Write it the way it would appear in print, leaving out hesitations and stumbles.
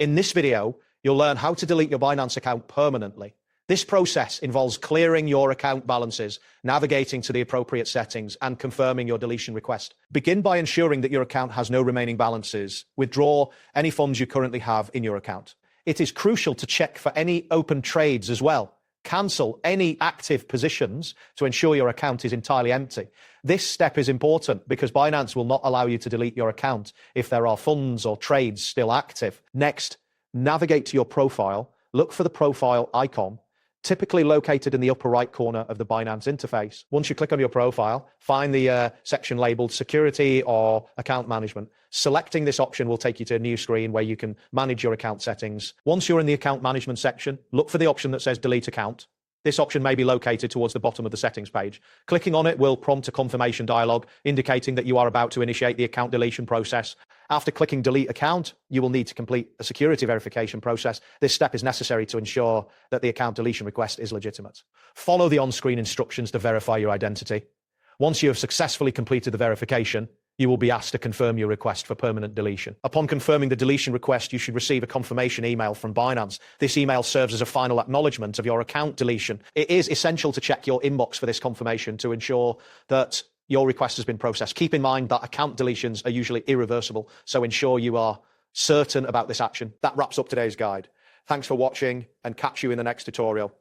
In this video, you'll learn how to delete your Binance account permanently. This process involves clearing your account balances, navigating to the appropriate settings, and confirming your deletion request. Begin by ensuring that your account has no remaining balances. Withdraw any funds you currently have in your account. It is crucial to check for any open trades as well. Cancel any active positions to ensure your account is entirely empty. This step is important because Binance will not allow you to delete your account if there are funds or trades still active. Next, navigate to your profile. Look for the profile icon, typically located in the upper right corner of the Binance interface. Once you click on your profile, find the section labeled Security or Account Management. Selecting this option will take you to a new screen where you can manage your account settings. Once you're in the Account Management section, look for the option that says Delete Account. This option may be located towards the bottom of the settings page. Clicking on it will prompt a confirmation dialog indicating that you are about to initiate the account deletion process. After clicking Delete Account, you will need to complete a security verification process. This step is necessary to ensure that the account deletion request is legitimate. Follow the on-screen instructions to verify your identity. Once you have successfully completed the verification, you will be asked to confirm your request for permanent deletion. Upon confirming the deletion request, you should receive a confirmation email from Binance. This email serves as a final acknowledgement of your account deletion. It is essential to check your inbox for this confirmation to ensure that your request has been processed. Keep in mind that account deletions are usually irreversible, so ensure you are certain about this action. That wraps up today's guide. Thanks for watching and catch you in the next tutorial.